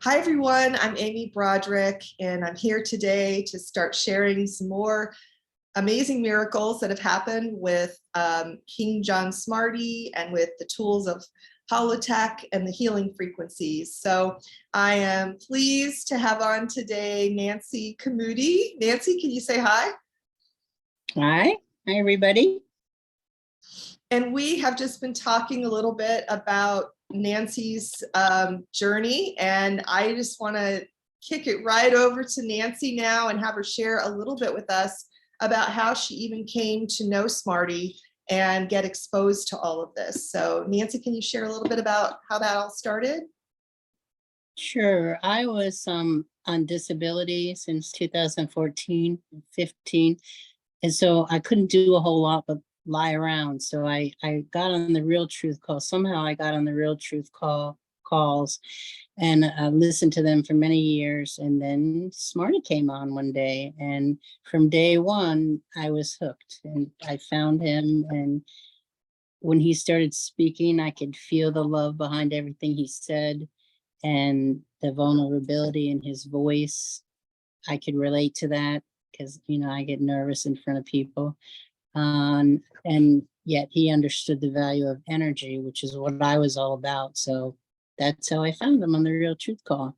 Hi everyone, I'm Amy Broderick, and I'm here today to start sharing some more amazing miracles that have happened with King John Smarty and with the tools of holotech and the healing frequencies. So I am pleased to have on today Nancee Camuti. Nancee, can you say hi? Hi everybody. And we have just been talking a little bit about Nancee's journey, and I just want to kick it right over to Nancee now and have her share a little bit with us about how she even came to know Smarty and get exposed to all of this. So Nancee, can you share a little bit about how that all started? Sure. I was on disability since 2014, 15. And so I couldn't do a whole lot but lie around. So I got on the Real Truth call. Somehow I got on the Real Truth calls and listened to them for many years. And then Smarty came on one day. And from day one, I was hooked. And I found him. And when he started speaking, I could feel the love behind everything he said and the vulnerability in his voice. I could relate to that because, I get nervous in front of people. And yet he understood the value of energy, which is what I was all about. So that's how I found him on the Real Truth call.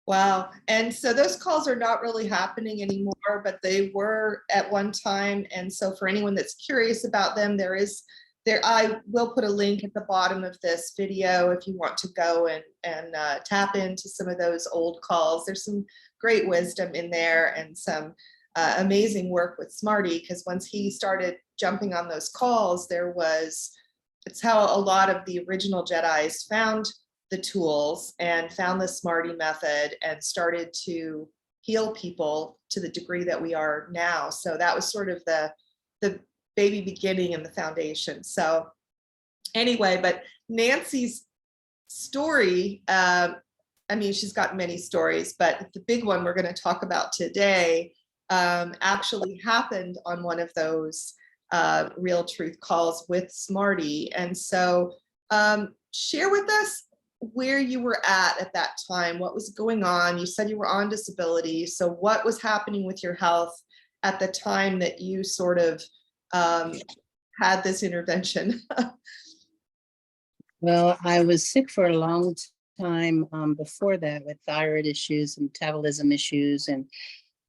Wow. And so those calls are not really happening anymore, but they were at one time. And so for anyone that's curious about them, I will put a link at the bottom of this video if you want to go and tap into some of those old calls. There's some great wisdom in there and some amazing work with Smarty, because once he started jumping on those calls, it's how a lot of the original Jedis found the tools and found the Smarty method and started to heal people to the degree that we are now. So that was sort of the baby beginning and the foundation. So anyway, but Nancee's story, she's got many stories, but the big one we're going to talk about today actually happened on one of those Real Truth calls with Smarty. And so share with us where you were at that time. What was going on? You said you were on disability. So what was happening with your health at the time that you sort of had this intervention? Well, I was sick for a long time before that with thyroid issues and metabolism issues and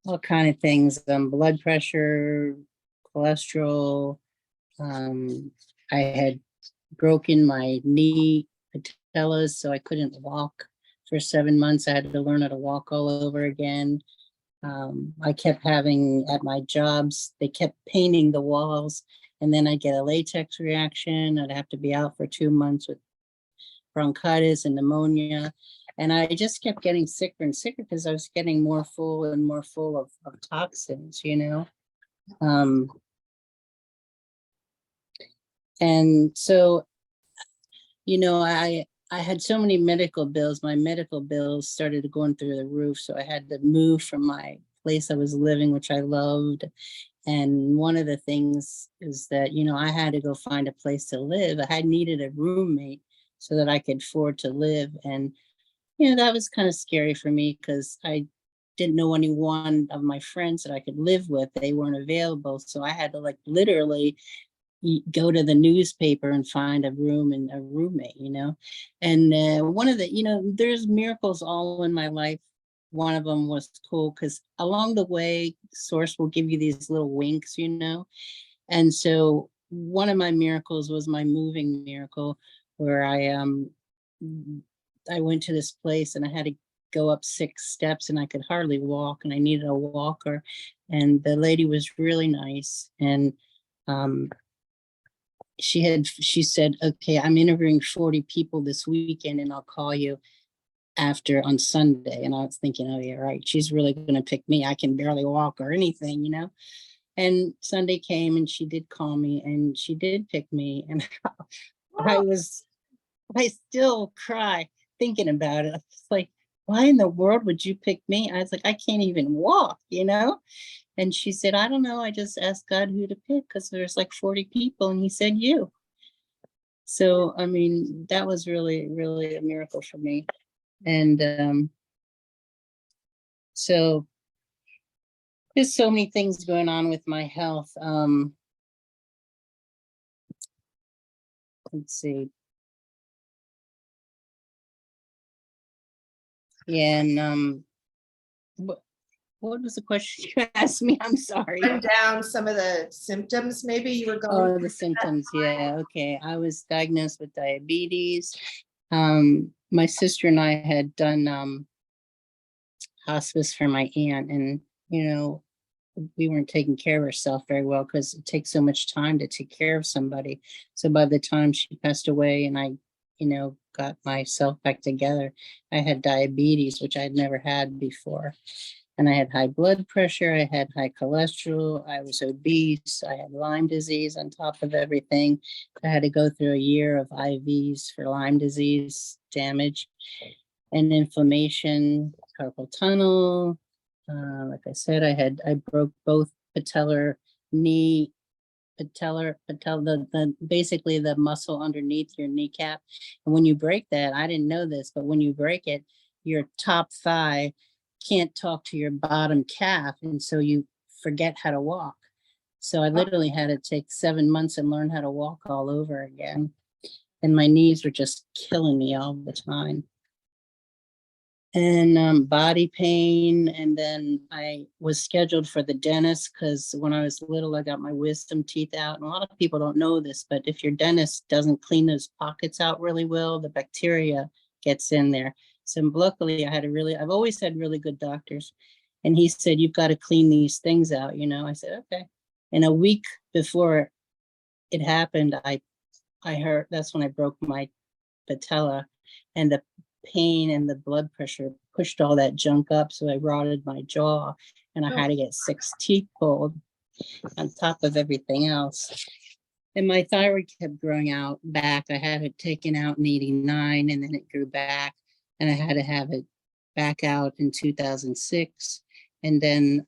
all kind of things, blood pressure, cholesterol. I had broken my knee patellas, so I couldn't walk for 7 months. I had to learn how to walk all over again. I kept having at my jobs, they kept painting the walls, and then I'd get a latex reaction. I'd have to be out for 2 months with bronchitis and pneumonia. And I just kept getting sicker and sicker because I was getting more full and more full of toxins, And so, I had so many medical bills. My medical bills started going through the roof. So I had to move from my place I was living, which I loved. And one of the things is that, I had to go find a place to live. I had needed a roommate so that I could afford to live. And, that was kind of scary for me because I didn't know any one of my friends that I could live with. They weren't available. So I had to literally go to the newspaper and find a room and a roommate, And one of the, there's miracles all in my life. One of them was cool because along the way, Source will give you these little winks, And so one of my miracles was my moving miracle, where I went to this place and I had to go up 6 steps and I could hardly walk and I needed a walker. And the lady was really nice. And she said, okay, I'm interviewing 40 people this weekend and I'll call you after on Sunday. And I was thinking, oh yeah, right. She's really going to pick me. I can barely walk or anything, And Sunday came and she did call me and she did pick me. And I still cry thinking about it. It's like, why in the world would you pick me? I was like, I can't even walk, And she said, I don't know. I just asked God who to pick because there's 40 people and he said you. So, that was really, really a miracle for me. And so there's so many things going on with my health. Let's see. Yeah, and what was the question you asked me? I'm sorry. Run down some of the symptoms maybe you were going Oh, through the at that symptoms. time. Yeah. Okay. I was diagnosed with diabetes. My sister and I had done hospice for my aunt, and you know, we weren't taking care of herself very well because it takes so much time to take care of somebody. So by the time she passed away and I, got myself back together, I had diabetes, which I'd never had before. And I had high blood pressure, I had high cholesterol, I was obese, I had Lyme disease on top of everything. I had to go through a year of IVs for Lyme disease damage and inflammation, carpal tunnel. Like I said, I broke both patellar knee, basically the muscle underneath your kneecap. And when you break that, I didn't know this, but when you break it, your top thigh can't talk to your bottom calf. And so you forget how to walk. So I literally had to take 7 months and learn how to walk all over again. And my knees were just killing me all the time. And body pain. And then I was scheduled for the dentist because when I was little, I got my wisdom teeth out. And a lot of people don't know this, but if your dentist doesn't clean those pockets out really well, the bacteria gets in there. So luckily I've always had really good doctors. And he said, you've got to clean these things out. I said, okay. And a week before it happened, I heard, that's when I broke my patella, and the pain and the blood pressure pushed all that junk up. So I rotted my jaw and I had to get 6 teeth pulled on top of everything else. And my thyroid kept growing out back. I had it taken out in 89 and then it grew back, and I had to have it back out in 2006. And then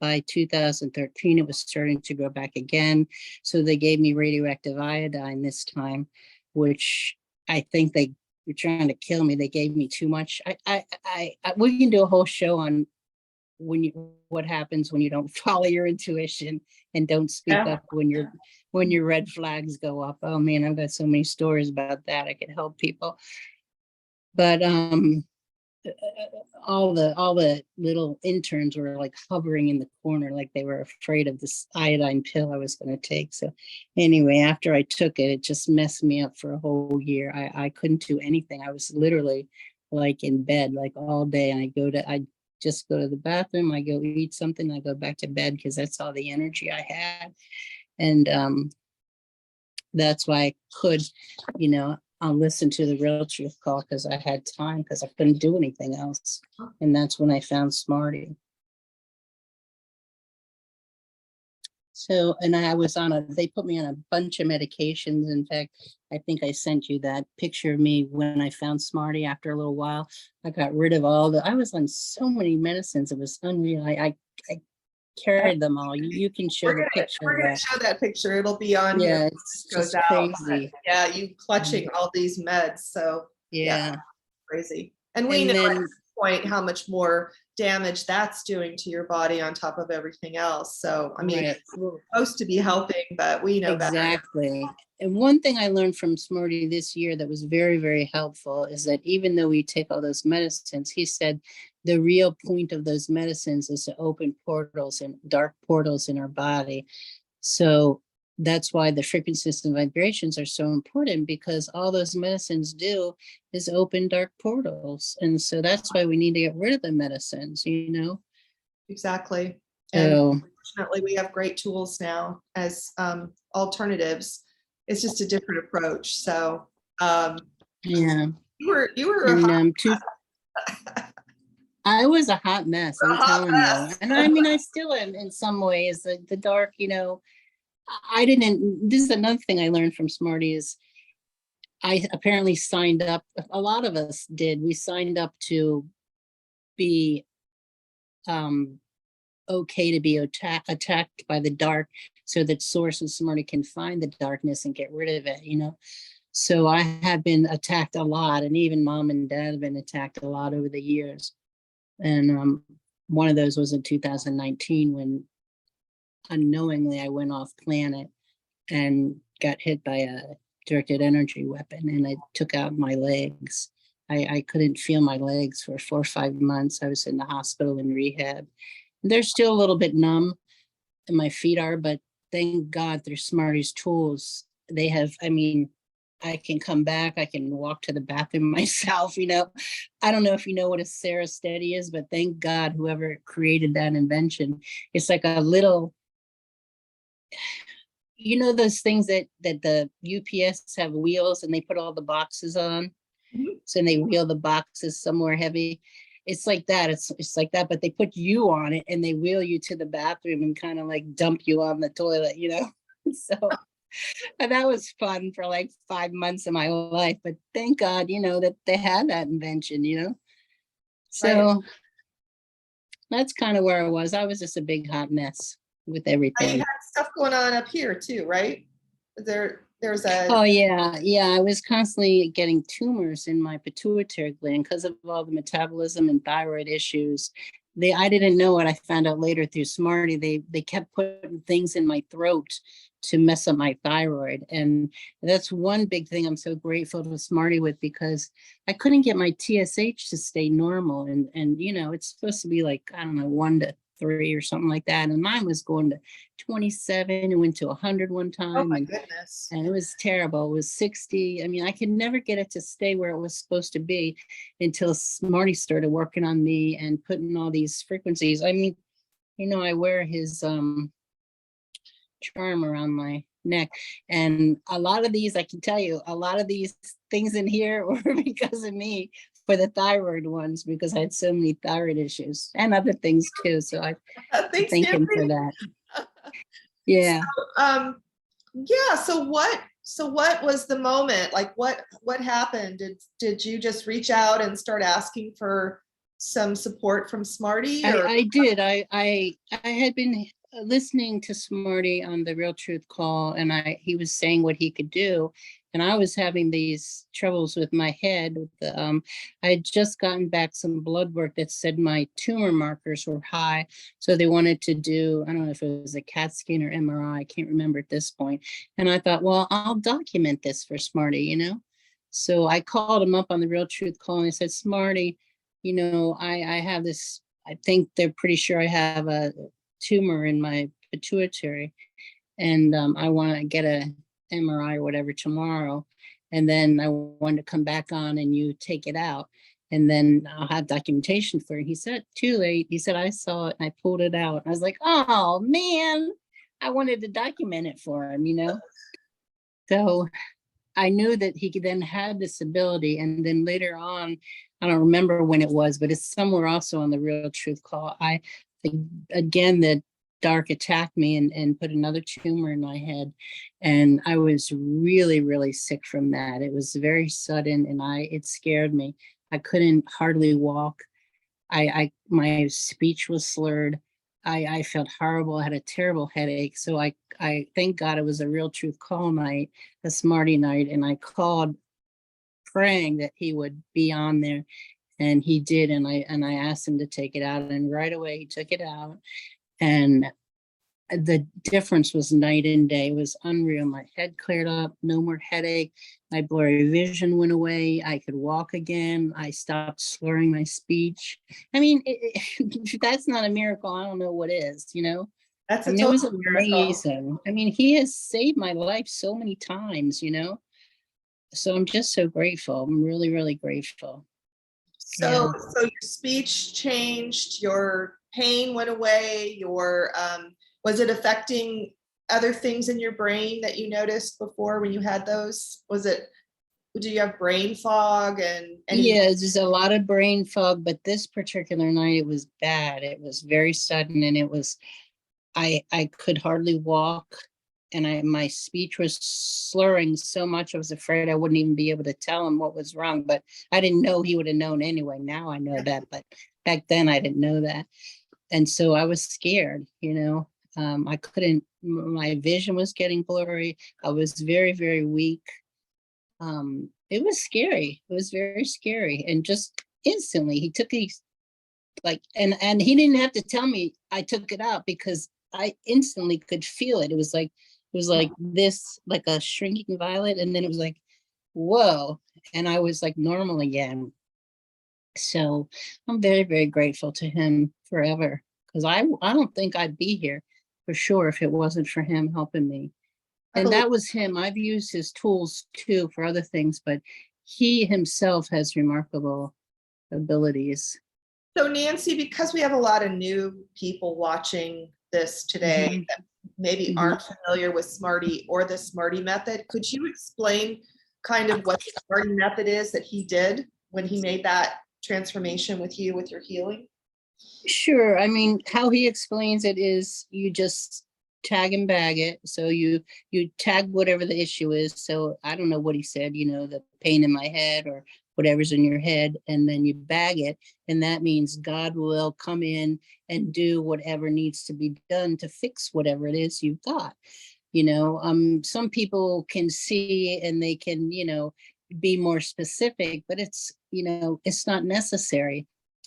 by 2013, it was starting to grow back again. So they gave me radioactive iodine this time, which I think they were trying to kill me. They gave me too much. We can do a whole show on what happens when you don't follow your intuition and don't speak up when your red flags go up. Oh man, I've got so many stories about that. I could help people. But all the little interns were like hovering in the corner, like they were afraid of this iodine pill I was going to take. So anyway, after I took it, it just messed me up for a whole year. I couldn't do anything. I was literally like in bed like all day, and I just go to the bathroom, I go eat something, I go back to bed because that's all the energy I had. And that's why I could, I'll listen to the Real Truth call because I had time, because I couldn't do anything else. And that's when I found Smarty. So, and they put me on a bunch of medications. In fact, I think I sent you that picture of me when I found Smarty. After a little while, I got rid of I was on so many medicines. It was unreal. I carried them all. You can show the picture. We're gonna show that picture. It'll be on here. Yeah, it's Goes just out. crazy. Yeah, you clutching all these meds. So Yeah. crazy. And we know at this point how much more damage that's doing to your body on top of everything else. So I mean, we're supposed to be helping, but we know better. Exactly. And one thing I learned from Smarty this year that was very, very helpful is that even though we take all those medicines, he said the real point of those medicines is to open portals and dark portals in our body. So that's why the frequencies and vibrations are so important, because all those medicines do is open dark portals. And so that's why we need to get rid of the medicines, Exactly. So, and fortunately, we have great tools now as alternatives. It's just a different approach. So yeah. You were And I was a hot mess, I'm telling you. And I mean, I still am in some ways. The dark, this is another thing I learned from Smarty is I apparently signed up, a lot of us did, we signed up to be okay to be attacked by the dark, so that Source and Smarty can find the darkness and get rid of it, So I have been attacked a lot, and even mom and dad have been attacked a lot over the years. And one of those was in 2019 when unknowingly I went off planet and got hit by a directed energy weapon, and it took out my legs. I couldn't feel my legs for 4 or 5 months. I was in the hospital in rehab. They're still a little bit numb, and my feet are, but thank God through Smarty's tools, they have, I mean, I can come back, I can walk to the bathroom myself, you know. I don't know if you know what a Sarah Steady is, but thank God whoever created that invention. It's like a little, you know, those things that the UPS have wheels and they put all the boxes on. Mhm. So they wheel the boxes somewhere heavy. It's like that. It's like that, but they put you on it and they wheel you to the bathroom and kind of like dump you on the toilet, you know. So and that was fun for like 5 months of my life. But thank God, you know, that they had that invention, you know. Right. So that's kind of where I was. I was just a big hot mess with Now you everything. had stuff going on up here too, right? There's a, Oh yeah. I was constantly getting tumors in my pituitary gland because of all the metabolism and thyroid issues. I didn't know it. I found out later through Smarty. They kept putting things in my throat to mess up my thyroid, and that's one big thing I'm so grateful to Smarty with, because I couldn't get my TSH to stay normal, and you know it's supposed to be like, I don't know, 1 to 3 or something like that, and mine was going to 27 and went to 100 one oh time, my and goodness. and it was terrible. It was 60. I mean, I could never get it to stay where it was supposed to be until Smarty started working on me and putting all these frequencies. I mean, you know, I wear his charm around my neck, and a lot of these, I can tell you, a lot of these things in here were because of me, for the thyroid ones, because I had so many thyroid issues and other things too. So I Thanks, thank him for Nancee. that. Yeah. Um, yeah, so what was the moment? Like what happened? Did you just reach out and start asking for some support from Smarty, or I did. I had been listening to Smarty on the Real Truth call, and he was saying what he could do, and I was having these troubles with my head. I had just gotten back some blood work that said my tumor markers were high, so they wanted to do, I don't know if it was a CAT scan or MRI. I can't remember at this point. And I thought, well, I'll document this for Smarty, you know. So I called him up on the Real Truth call and I said, Smarty, you know, I have this, I think they're pretty sure I have a tumor in my pituitary, and I want to get a MRI or whatever tomorrow. And then I want to come back on and you take it out. And then I'll have documentation for it. He said, too late. He said, I saw it and I pulled it out. I was like, oh man, I wanted to document it for him, you know? So I knew that he could then had this ability. And then later on, I don't remember when it was, but it's somewhere also on the Real Truth call. Again, the dark attacked me and put another tumor in my head. And I was really, really sick from that. It was very sudden and it scared me. I couldn't hardly walk. My speech was slurred. I felt horrible. I had a terrible headache. So I thank God it was a Real Truth call night, a Smarty night, and I called praying that he would be on there, and he did. And I asked him to take it out, and right away he took it out, and the difference was night and day. It was unreal. My head cleared up, no more headache. My blurry vision went away. I could walk again. I stopped slurring my speech. I mean, if that's not a miracle, I don't know what is, you know? that's I a mean, it was total miracle. amazing. I mean, he has saved my life so many times, you know? So I'm just so grateful. I'm really, really grateful. So Yeah. so your speech changed, your pain went away, your was it affecting other things in your brain that you noticed before when you had those? Do you have brain fog and any? Yeah, there's a lot of brain fog, but this particular night it was bad. It was very sudden, and I could hardly walk, and my speech was slurring so much I was afraid I wouldn't even be able to tell him what was wrong. But I didn't know he would have known anyway. Now I know that, but back then I didn't know that, and so I was scared. You know, I couldn't. My vision was getting blurry. I was very, very weak. it was scary. It was very scary. And just instantly he took these like, and he didn't have to tell me I took it out because I instantly could feel it. It was like this, like a shrinking violet. And then it was like, whoa. And I was like normal again. So I'm very, very grateful to him forever. Because I don't think I'd be here for sure if it wasn't for him helping me. I And believe. that was him. I've used his tools too for other things, but he himself has remarkable abilities. So Nancee, because we have a lot of new people watching this today Mhm, that maybe mhm. aren't familiar with Smarty or the Smarty method, could you explain kind of what the Smarty method is that he did when he made that transformation with you with your healing? Sure. I mean, how he explains it is you just tag and bag it. So you tag whatever the issue is. So I don't know what he said, the pain in my head or whatever's in your head, and then you bag it. And that means God will come in and do whatever needs to be done to fix whatever it is you've got. Some people can see and they can, be more specific, but it's not necessary.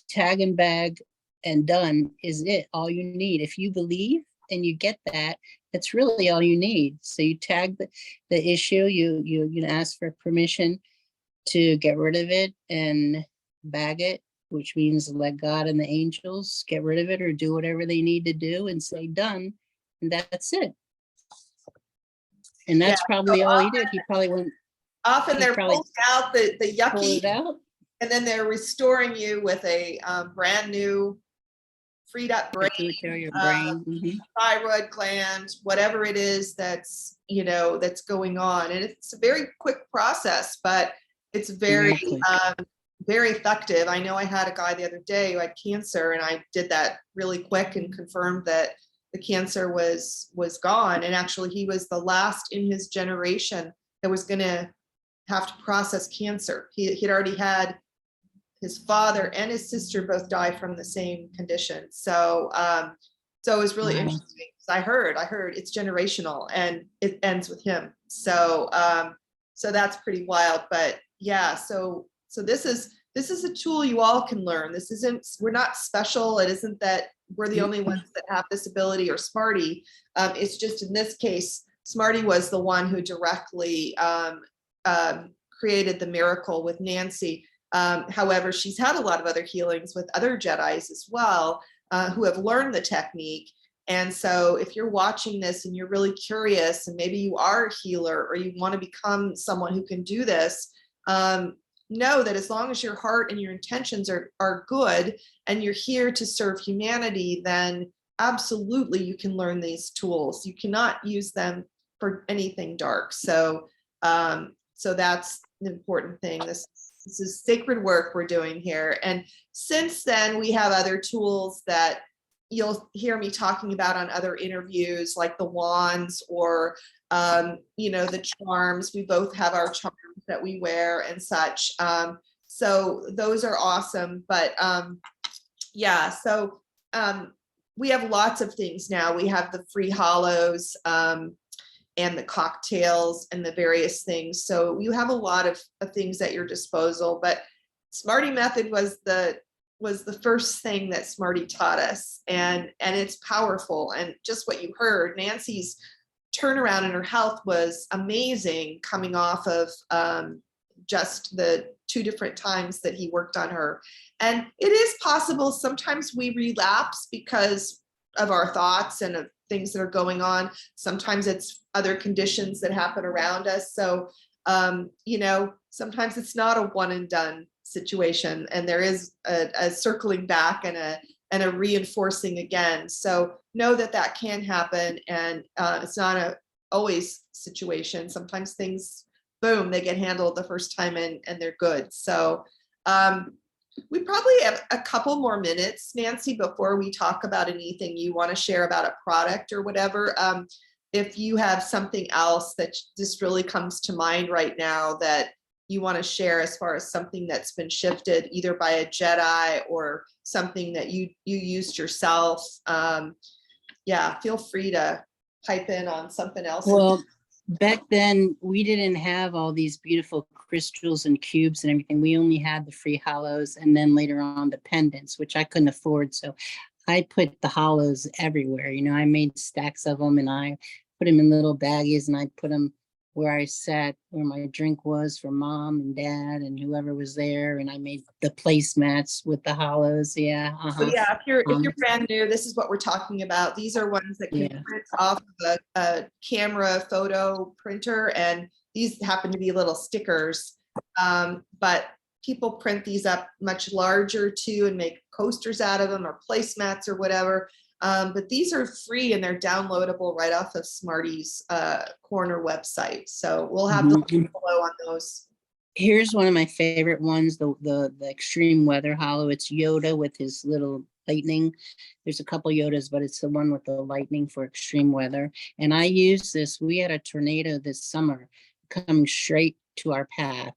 Tag and bag and done is it, all you need. If you believe and you get that, that's really all you need. So you tag the issue, you ask for permission to get rid of it and bag it, which means let God and the angels get rid of it or do whatever they need to do and say done. And that's it. And Yeah, that's so probably all he did. He probably went, often he they're probably pulling out the pulled yucky it out. and then they're restoring you with a brand new freed up brain, Pituitary, your uh, brain. Mhm. thyroid gland, whatever it is that's that's going on. And it's a very quick process, but it's very Very quick. very effective. I know I had a guy the other day who had cancer, and I did that really quick and confirmed that the cancer was gone. And actually, he was the last in his generation that was going to have to process cancer. He'd already had his father and his sister both die from the same condition. So it was really Wow. interesting. I heard it's generational and it ends with him. So that's pretty wild. But yeah, so this is a tool you all can learn. We're not special. It isn't that we're the only ones that have this ability or Smarty. It's just in this case, Smarty was the one who directly created the miracle with Nancee. However, she's had a lot of other healings with other Jedis as well, who have learned the technique. And so if you're watching this and you're really curious and maybe you are a healer or you want to become someone who can do this, know that as long as your heart and your intentions are good and you're here to serve humanity, then absolutely you can learn these tools. You cannot use them for anything dark. So that's an important thing. This is sacred work we're doing here. And since then, we have other tools that you'll hear me talking about on other interviews, like the wands or, the charms. We both have our charms that we wear and such. So those are awesome. But yeah, so we have lots of things now. We have the free holos. And the cocktails and the various things. So you have a lot of things at your disposal, but Smarty method was the first thing that Smarty taught us. And it's powerful. And just what you heard, Nancee's turnaround in her health was amazing, coming off of just the 2 different times that he worked on her. And it is possible sometimes we relapse because of our thoughts and of things that are going on. Sometimes it's other conditions that happen around us. So, sometimes it's not a one and done situation, and there is a circling back and a reinforcing again. So know that can happen, and it's not a always situation. Sometimes things, boom, they get handled the first time and they're good. So we probably have a couple more minutes, Nancee, before we talk about anything you want to share about a product or whatever. If you have something else that just really comes to mind right now that you want to share as far as something that's been shifted either by a Jedi or something that you used yourself, yeah, feel free to pipe in on something else. Well, Back then, we didn't have all these beautiful crystals and cubes and everything. We only had the free hollows and then later on the pendants, which I couldn't afford. So I put the hollows everywhere. You know, I made stacks of them and I put them in little baggies and I put them where I sat, where my drink was for mom and dad and whoever was there. And I made the placemats with the hollows. Yeah. So yeah, if Um, you're brand new, this is what we're talking about. These are ones that can yeah. print off of a camera photo printer, and these happen to be little stickers. But people print these up much larger too and make coasters out of them or placemats or whatever. But these are free and they're downloadable right off of Smarty's corner website. So we'll have the link Mhm. below on those. Here's one of my favorite ones, the extreme weather hollow. It's Yoda with his little lightning. There's a couple Yodas, but it's the one with the lightning for extreme weather. And I use this. We had a tornado this summer coming straight to our path,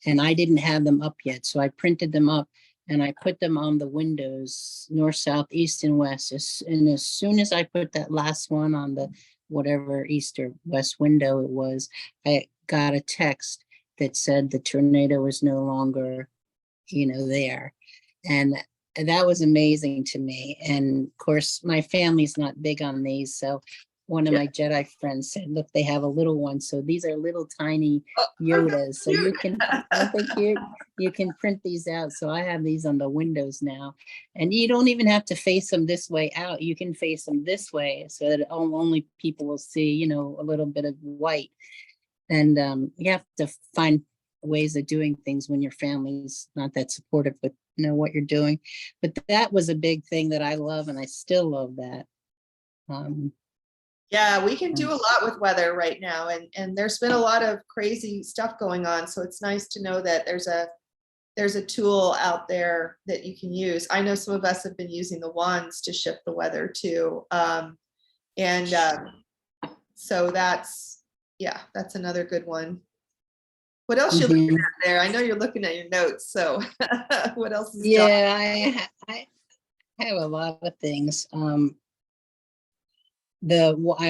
and I didn't have them up yet. So I printed them up and I put them on the windows, north, south, east, and west. And as soon as I put that last one on the whatever east or west window it was, I got a text that said the tornado was no longer, there. And that was amazing to me. And of course, my family's not big on these. So one of Yeah. my Jedi friends said, look, they have a little one. So these are little tiny Oh, Yodas. So you cute. can, aren't they cute? You can print these out. So I have these on the windows now. And you don't even have to face them this way out. You can face them this way so that only people will see, a little bit of white. And you have to find ways of doing things when your family's not that supportive with what you're doing. But that was a big thing that I love, and I still love that. Um, Yeah, we can do a lot with weather right now, and there's been a lot of crazy stuff going on. So it's nice to know that there's a tool out there that you can use. I know some of us have been using the wands to shift the weather too. And so that's another good one. What else you looking mhm. at there? I know you're looking at your notes. So what else is John? Yeah, I have a lot of things. I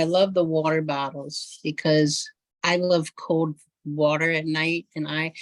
love the water bottles because I love cold water at night, and I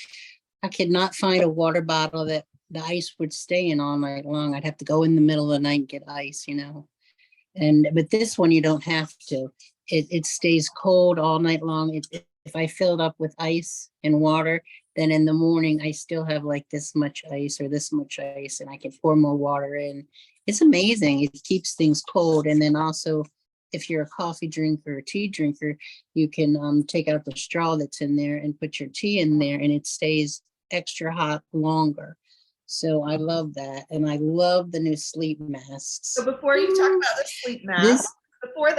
could not find a water bottle that the ice would stay in all night long. I'd have to go in the middle of the night and get ice. But this one you don't have to. It stays cold all night long. If I fill it up with ice and water, then in the morning I still have like this much ice or this much ice, and I can pour more water in. It's amazing. It keeps things cold. And then also, if you're a coffee drinker or tea drinker, you can take out the straw that's in there and put your tea in there, and it stays extra hot longer. So I love that. And I love the new sleep masks. So before you talk about the sleep mask, This, before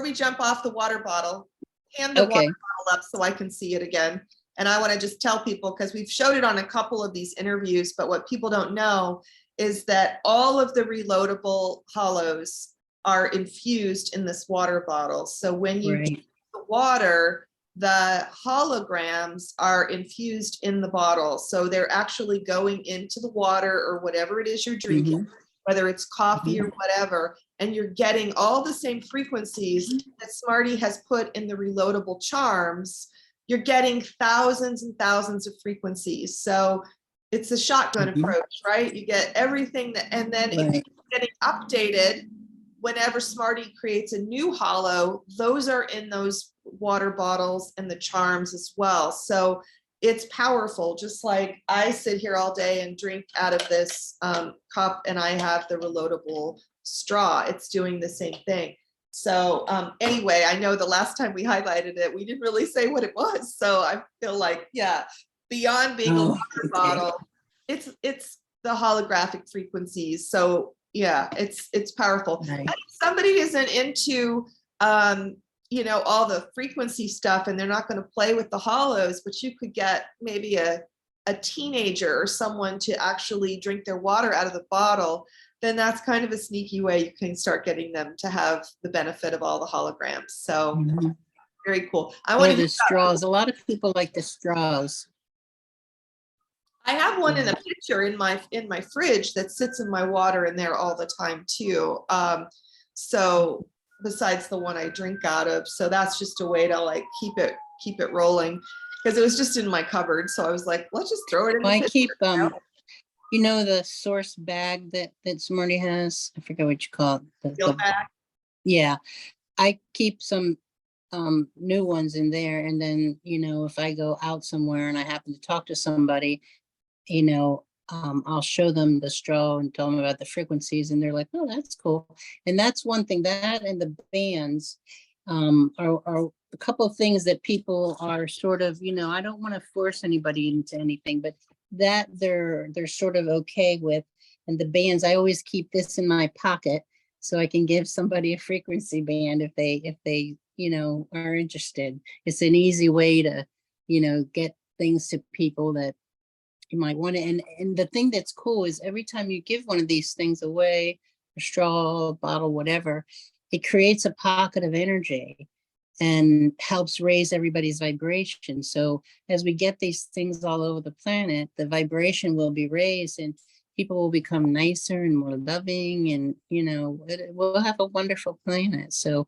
we jump off the water bottle, hand the water okay. bottle up so I can see it again. And I want to just tell people, because we've showed it on a couple of these interviews, but what people don't know is that all of the reloadable holos are infused in this water bottle. So when you Right. drink the water, the holograms are infused in the bottle. So they're actually going into the water or whatever it is you're drinking, whether it's coffee or whatever, and you're getting all the same frequencies that Smarty has put in the reloadable charms. You're getting thousands and thousands of frequencies. So it's a shotgun approach, right? You get everything that, and then Right. it's getting updated whenever Smarty creates a new holo. Those are in those water bottles and the charms as well. So it's powerful. Just like I sit here all day and drink out of this cup, and I have the reloadable straw. It's doing the same thing. So anyway, I know the last time we highlighted it, we didn't really say what it was. So I feel like, yeah, beyond being a water bottle, it's the holographic frequencies. So yeah, it's powerful. Right. And if somebody isn't into all the frequency stuff and they're not going to play with the holos, but you could get maybe a teenager or someone to actually drink their water out of the bottle, then that's kind of a sneaky way you can start getting them to have the benefit of all the holograms. So very cool. I want Or to the straws. A lot of people like the straws. I have one in a picture in my fridge that sits in my water in there all the time too. So besides the one I drink out of. So that's just a way to like keep it rolling, because it was just in my cupboard. So I was like, let's just throw it in the I pitcher, keep, you know? you know, the source bag that Smarty has, I forget what you call it. Field bag. Yeah, I keep some new ones in there. And then, you know, if I go out somewhere and I happen to talk to somebody, you know, I'll show them the straw and tell them about the frequencies, and they're like, oh, that's cool. And that's one thing, that and the bands are a couple of things that people are sort of, you know, I don't want to force anybody into anything, but that they're sort of okay with. And the bands, I always keep this in my pocket so I can give somebody a frequency band if they, you know, are interested. It's an easy way to, you know, get things to people that you might want to. And the thing that's cool is every time you give one of these things away, a straw, a bottle, whatever, it creates a pocket of energy and helps raise everybody's vibration. So as we get these things all over the planet, the vibration will be raised and people will become nicer and more loving, and, you know, we'll have a wonderful planet. So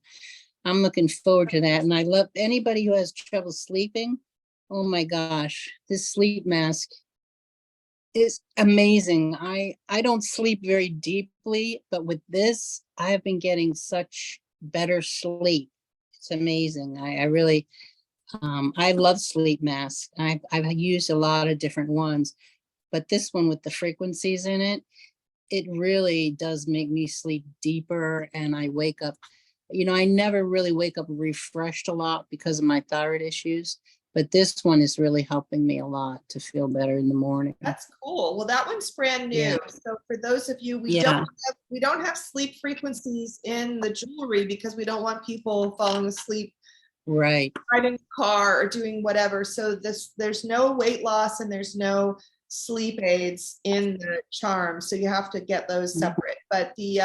I'm looking forward to that. And I love anybody who has trouble sleeping. Oh my gosh, this sleep mask is amazing. I don't sleep very deeply, but with this, I have been getting such better sleep. It's amazing. I really, I love sleep masks. I've used a lot of different ones, but this one with the frequencies in it, it really does make me sleep deeper, and I wake up, you know, I never really wake up refreshed a lot because of my thyroid issues, but this one is really helping me a lot to feel better in the morning. That's cool. Well, that one's brand new. Yeah. So for those of you, we Yeah. don't have sleep frequencies in the jewelry because we don't want people falling asleep Right. driving a car or doing whatever. So there's no weight loss and there's no sleep aids in the charm. So you have to get those separate. But the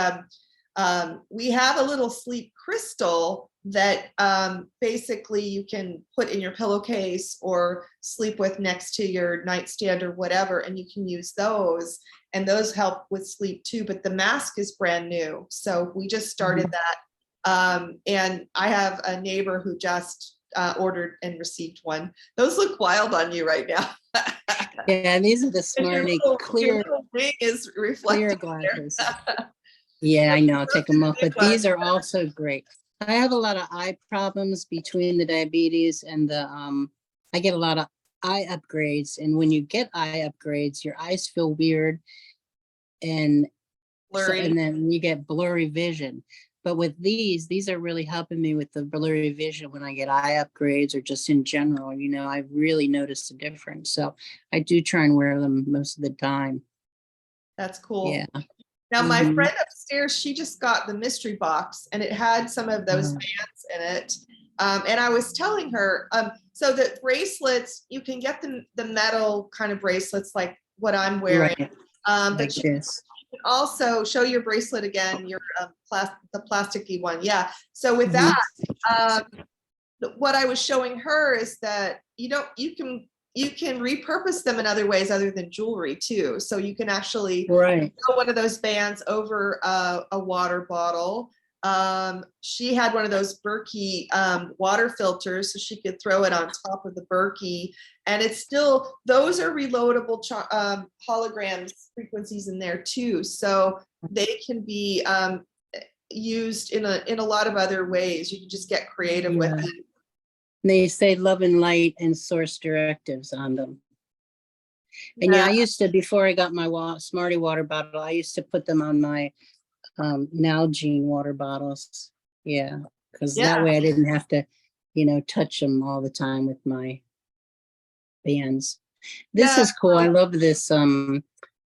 we have a little sleep crystal that basically you can put in your pillowcase or sleep with next to your nightstand or whatever, and you can use those, and those help with sleep too. But the mask is brand new, so we just started that. And I have a neighbor who just ordered and received one. Those look wild on you right now. Yeah, these are the Smarty your clear little ring is clear reflecting glasses. Yeah, I know, I'll take them off, but these are also great. I have a lot of eye problems between the diabetes and the I get a lot of eye upgrades, and when you get eye upgrades, your eyes feel weird and blurry. and then you get blurry vision. But with these are really helping me with the blurry vision when I get eye upgrades or just in general, you know, I really noticed a difference. So I do try and wear them most of the time. That's cool. Yeah. Now, my friend upstairs, she just got the mystery box and it had some of those bands in it. And I was telling her, so the bracelets, you can get the metal kind of bracelets like what I'm wearing. Right. But Like you this. can also show your bracelet again, your the plasticky one. Yeah. So with that, what I was showing her is that you can repurpose them in other ways other than jewelry too. So you can actually throw one of those bands over a water bottle. She had one of those Berkey water filters, so she could throw it on top of the Berkey, and it's still, those are reloadable holograms frequencies in there too. So they can be used in a lot of other ways. You can just get creative with it. They say love and light and source directives on them. And yeah, I used to, before I got my Smarty water bottle, I used to put them on my Nalgene water bottles. Yeah, because that way I didn't have to, you know, touch them all the time with my bands. This is cool. I love this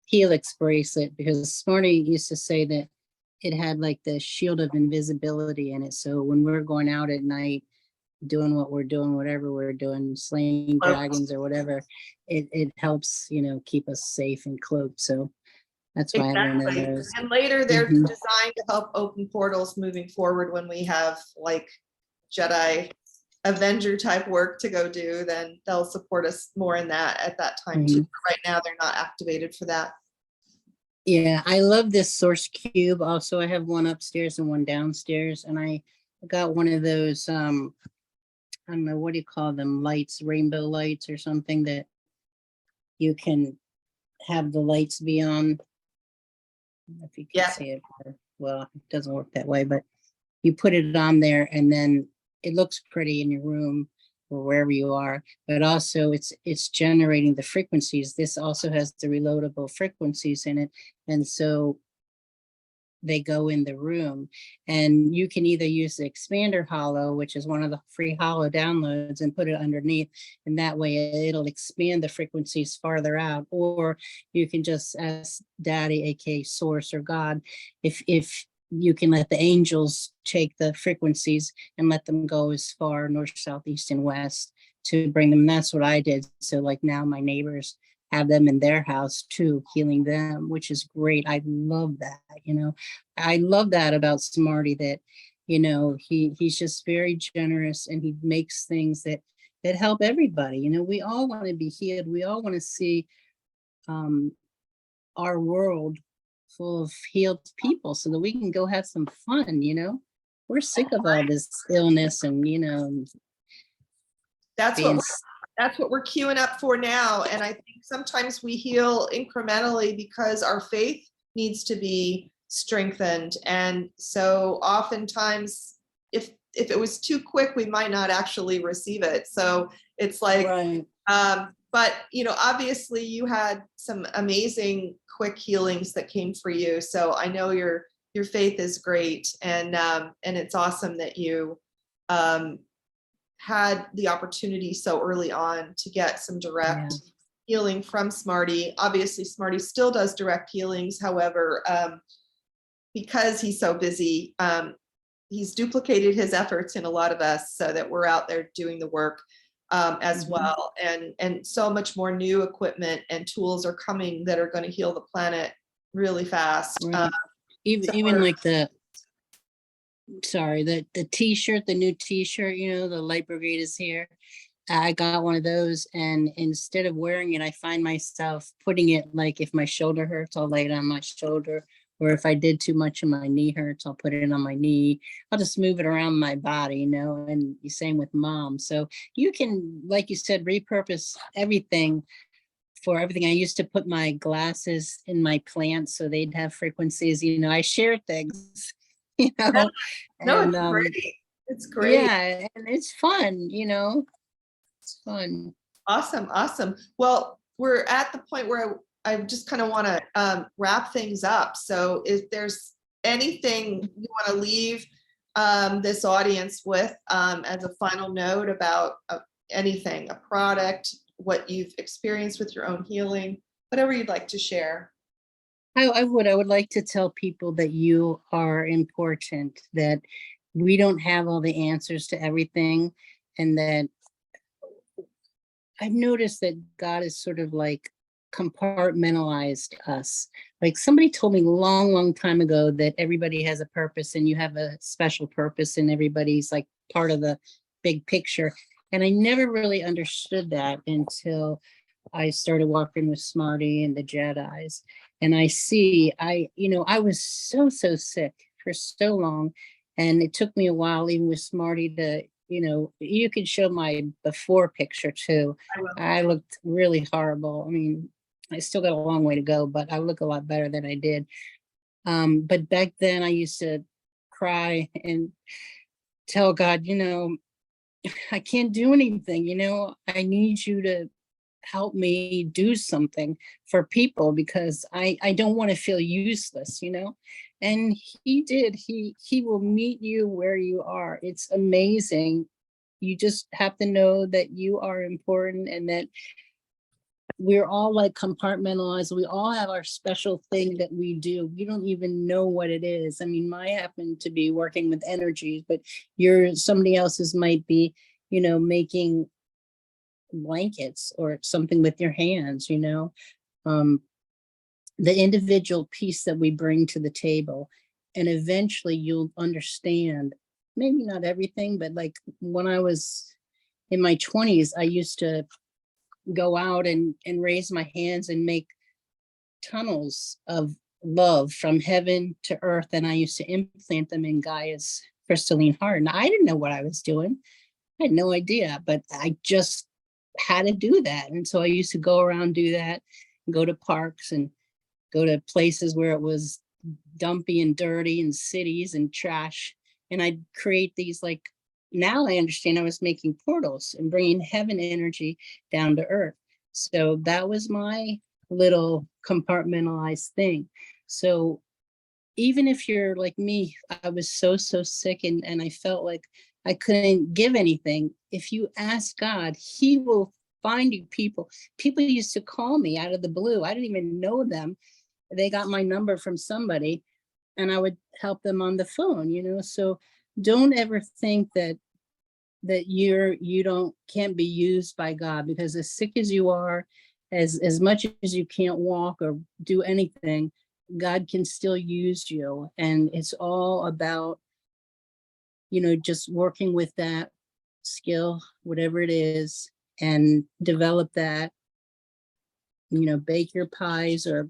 Helix bracelet because Smarty used to say that it had like the shield of invisibility in it. So when we're going out at night, doing what we're doing, whatever we're doing, slaying dragons or whatever, it helps, you know, keep us safe and cloaked. So that's why I have one of those. And later they're designed to help open portals moving forward when we have like Jedi Avenger type work to go do, then they'll support us more in that at that time too. Right now they're not activated for that. Yeah, I love this source cube. Also, I have one upstairs and one downstairs, and I got one of those, I don't know, what do you call them? Lights, rainbow lights or something that you can have the lights be on. I don't know if you can Yeah. see it. Well, it doesn't work that way, but you put it on there and then it looks pretty in your room or wherever you are, but also it's generating the frequencies. This also has the reloadable frequencies in it. And so they go in the room, and you can either use the expander holo, which is one of the free holo downloads, and put it underneath, and that way it'll expand the frequencies farther out. Or you can just ask daddy, aka source or God, if you can let the angels take the frequencies and let them go as far north, south, east, and west to bring them. That's what I did. So like now my neighbors have them in their house too, healing them, which is great. I love that, you know. I love that about Smarty, that, you know, he's just very generous, and he makes things that help everybody. You know, we all want to be healed. We all want to see um our world full of healed people so that we can go have some fun, you know. We're sick of all this illness and, you know, That's what being that's what we're queuing up for now. And I think sometimes we heal incrementally because our faith needs to be strengthened. And so oftentimes, if it was too quick, we might not actually receive it. So it's like, right. but you know, obviously you had some amazing quick healings that came for you. So I know your faith is great, and it's awesome that you um, had the opportunity so early on to get some direct Yeah. healing from Smarty. Obviously, Smarty still does direct healings. However, because he's so busy, he's duplicated his efforts in a lot of us so that we're out there doing the work as well. And so much more new equipment and tools are coming that are going to heal the planet really fast. Right. Even like the t-shirt, the new t-shirt, you know, the light brigade is here. I got one of those, and instead of wearing it, I find myself putting it, like if my shoulder hurts, I'll lay it on my shoulder, or if I did too much and my knee hurts, I'll put it on my knee. I'll just move it around my body, you know. And the same with mom. So you can, like you said, repurpose everything for everything. I used to put my glasses in my plants so they'd have frequencies, you know. I share things, you know. No, And it's great. It's great. yeah, and it's fun, you know. It's fun. Awesome, awesome. Well, we're at the point where I just kind of want to wrap things up. So if there's anything you want to leave this audience with as a final note about anything, a product, what you've experienced with your own healing, whatever you'd like to share. I would like to tell people that you are important, that we don't have all the answers to everything, and that I've noticed that God is sort of like compartmentalized us. Like somebody told me long, long time ago that everybody has a purpose and you have a special purpose, and everybody's like part of the big picture. And I never really understood that until I started walking with Smarty and the Jedis. And you know, I was so sick for so long. And it took me a while, even with Smarty, to, you know, you could show my before picture too. I will. I looked really horrible. I mean, I still got a long way to go, but I look a lot better than I did. But back then I used to cry and tell God, you know, I can't do anything, you know, I need you to help me do something for people, because I don't want to feel useless, you know. And he did. He will meet you where you are. It's amazing. You just have to know that you are important, and that we're all like compartmentalized. We all have our special thing that we do. We don't even know what it is. I mean, mine happened to be working with energies, but somebody else's might be, you know, making blankets or something with your hands, you know. um, the individual piece that we bring to the table, and eventually you'll understand, maybe not everything, but like when I was in my 20s, I used to go out and raise my hands and make tunnels of love from heaven to earth, and I used to implant them in Gaia's crystalline heart. And I didn't know what I was doing. I had no idea, but I just had to do that. And so I used to go around, do that, go to parks and go to places where it was dumpy and dirty and cities and trash. And I'd create these, like, now I understand I was making portals and bringing heaven energy down to earth. So that was my little compartmentalized thing. So even if you're like me, I was so sick, and I felt like I couldn't give anything. If you ask God, he will find you people. People used to call me out of the blue. I didn't even know them. They got my number from somebody, and I would help them on the phone, So don't ever think that you don't can't be used by God, because as sick as you are, as much as you can't walk or do anything, God can still use you. And it's all about, just working with that skill, whatever it is, and develop that, bake your pies, or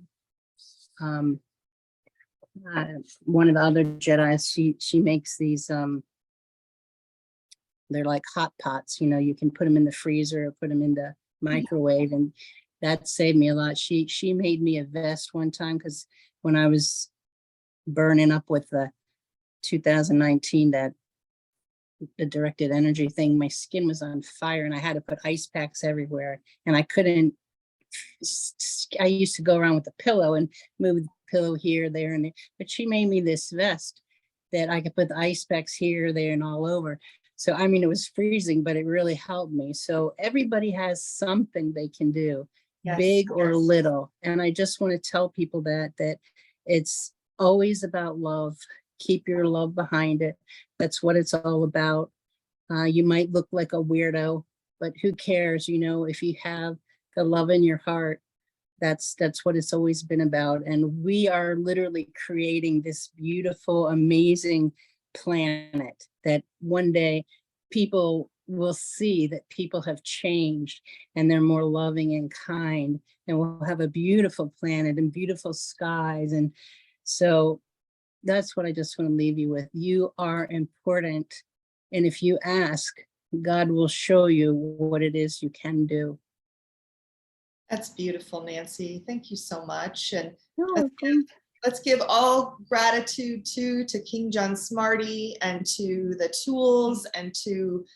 one of the other Jedis, she makes these, they're like hot pots, you can put them in the freezer or put them in the microwave, and that saved me a lot. She made me a vest one time, because when I was burning up with the 2019, the directed energy thing, my skin was on fire, and I had to put ice packs everywhere, and I used to go around with a pillow and move the pillow here, there, and there. But she made me this vest that I could put the ice packs here, there, and all over. So, I mean, it was freezing, but it really helped me. So everybody has something they can do, Yes. big or little. And I just want to tell people that it's always about love. Keep your love behind it. That's what it's all about. You might look like a weirdo, but who cares? If you have the love in your heart, that's what it's always been about. And we are literally creating this beautiful, amazing planet that one day people will see that people have changed, and they're more loving and kind, and we'll have a beautiful planet and beautiful skies. And so that's what I just want to leave you with. You are important. And if you ask, God will show you what it is you can do. That's beautiful, Nancee. Thank you so much. And No, let's give all gratitude to King John Smarty, and to the tools, and to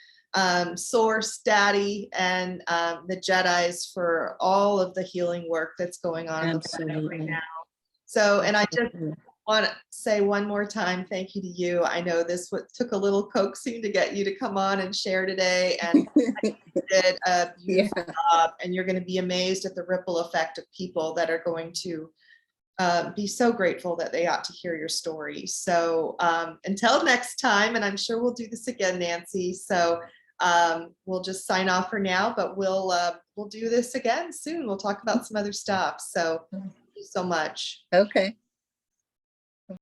Source Daddy, and the Jedis for all of the healing work that's going on in the planet right now. So, and I just want to say one more time, thank you to you. I know this took a little coaxing to get you to come on and share today, and you did a beautiful job, and you're going to be amazed at the ripple effect of people that are going to be so grateful that they ought to hear your story. So until next time, and I'm sure we'll do this again, Nancee. So we'll just sign off for now, but we'll do this again soon. We'll talk about some other stuff. So thank you so much. Okay.